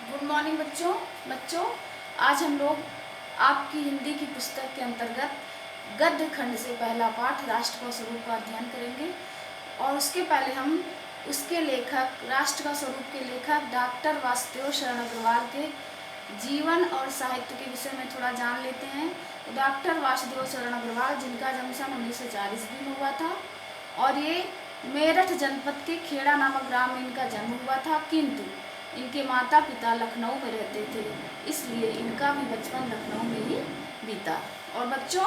Good morning बच्चों आज हम लोग आपकी हिंदी की पुस्तक के अंतर्गत गद्य खंड से पहला पाठ राष्ट्र का स्वरूप का अध्ययन करेंगे। और उसके पहले हम उसके लेखक, राष्ट्र का स्वरूप के लेखक डॉक्टर वासुदेव शरण अग्रवाल के जीवन और साहित्य के विषय में थोड़ा जान लेते हैं। तो डॉक्टर वासुदेव शरण अग्रवाल, जिनका जन्म सन 1940 में हुआ था और ये मेरठ जनपद के खेड़ा नामक ग्राम में इनका जन्म हुआ था, किंतु इनके माता पिता लखनऊ में रहते थे, इसलिए इनका भी बचपन लखनऊ में ही बीता। और बच्चों,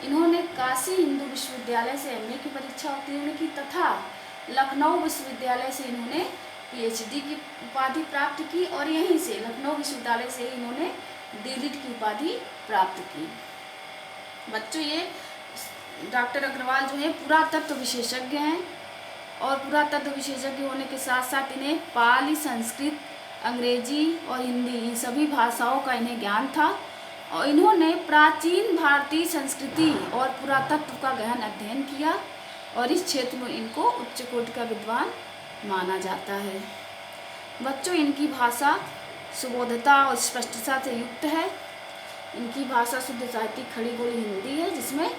इन्होंने काशी हिंदू विश्वविद्यालय से एमए की परीक्षा उत्तीर्ण की तथा लखनऊ विश्वविद्यालय से इन्होंने पीएचडी की उपाधि प्राप्त की और यहीं से लखनऊ विश्वविद्यालय से इन्होंने डीलिट की उपाधि प्राप्त की। बच्चों, ये डॉक्टर अग्रवाल जो है पुरातत्व विशेषज्ञ हैं और पुरातत्व विशेषज्ञ होने के साथ साथ इन्हें पाली, संस्कृत, अंग्रेजी और हिंदी, इन सभी भाषाओं का इन्हें ज्ञान था और इन्होंने प्राचीन भारतीय संस्कृति और पुरातत्व का गहन अध्ययन किया और इस क्षेत्र में इनको उच्च कोटि का विद्वान माना जाता है। बच्चों, इनकी भाषा सुबोधता और स्पष्टता से युक्त है। इनकी भाषा शुद्ध साहित्यिक खड़ी बोली हिंदी है, जिसमें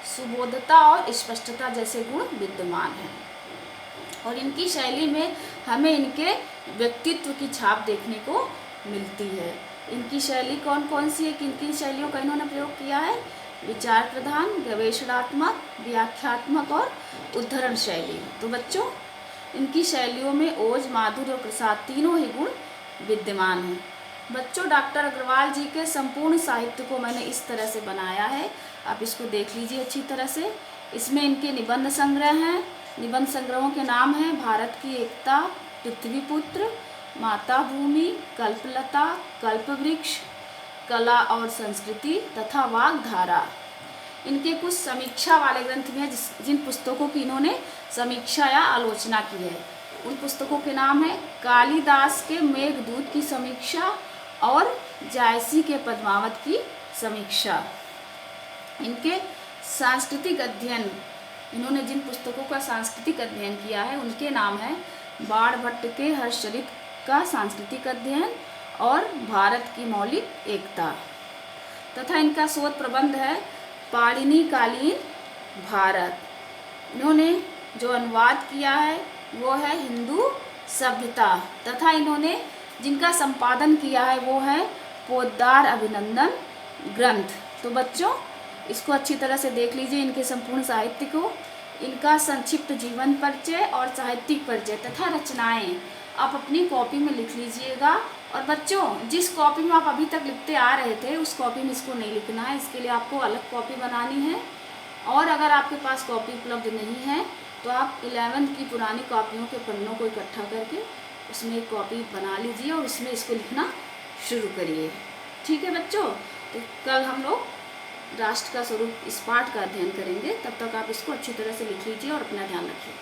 सुबोधता और स्पष्टता जैसे गुण विद्यमान हैं। और इनकी शैली में हमें इनके व्यक्तित्व की छाप देखने को मिलती है। इनकी शैली कौन कौन सी है, किन किन शैलियों का इन्होंने प्रयोग किया है? विचार प्रधान, गवेषणात्मक, व्याख्यात्मक और उद्धरण शैली। तो बच्चों, इनकी शैलियों में ओज, माधुर्य और प्रसाद तीनों ही गुण विद्यमान हैं। बच्चों, डॉक्टर अग्रवाल जी के संपूर्ण साहित्य को मैंने इस तरह से बनाया है, आप इसको देख लीजिए अच्छी तरह से। इसमें इनके निबंध संग्रह हैं। निबंध संग्रहों के नाम हैं भारत की एकता, पृथ्वीपुत्र, माता भूमि, कल्पलता, कल्पवृक्ष, कला और संस्कृति तथा वाग्धारा। इनके कुछ समीक्षा वाले ग्रंथ में जिन पुस्तकों की इन्होंने समीक्षा या आलोचना की है, उन पुस्तकों के नाम है कालिदास के मेघदूत की समीक्षा और जायसी के पद्मावत की समीक्षा। इनके सांस्कृतिक अध्ययन, इन्होंने जिन पुस्तकों का सांस्कृतिक अध्ययन किया है उनके नाम है बाणभट्ट के हर्षचरित का सांस्कृतिक अध्ययन और भारत की मौलिक एकता। तथा इनका शोध प्रबंध है पाणिनिकालीन भारत। इन्होंने जो अनुवाद किया है वो है हिंदू सभ्यता तथा इन्होंने जिनका संपादन किया है वो है पोद्दार अभिनंदन ग्रंथ। तो बच्चों, इसको अच्छी तरह से देख लीजिए, इनके संपूर्ण साहित्य को, इनका संक्षिप्त जीवन परिचय और साहित्यिक परिचय तथा रचनाएं आप अपनी कॉपी में लिख लीजिएगा। और बच्चों, जिस कॉपी में आप अभी तक लिखते आ रहे थे उस कॉपी में इसको नहीं लिखना है, इसके लिए आपको अलग कॉपी बनानी है। और अगर आपके पास कॉपी उपलब्ध नहीं है तो आप 11वीं की पुरानी कॉपियों के पन्नों को इकट्ठा करके उसमें एक कॉपी बना लीजिए और उसमें इसको लिखना शुरू करिए। ठीक है बच्चों, तो कल हम लोग राष्ट्र का स्वरूप इस पाठ का अध्ययन करेंगे। तब तक आप इसको अच्छी तरह से लिख लीजिए और अपना ध्यान रखिए।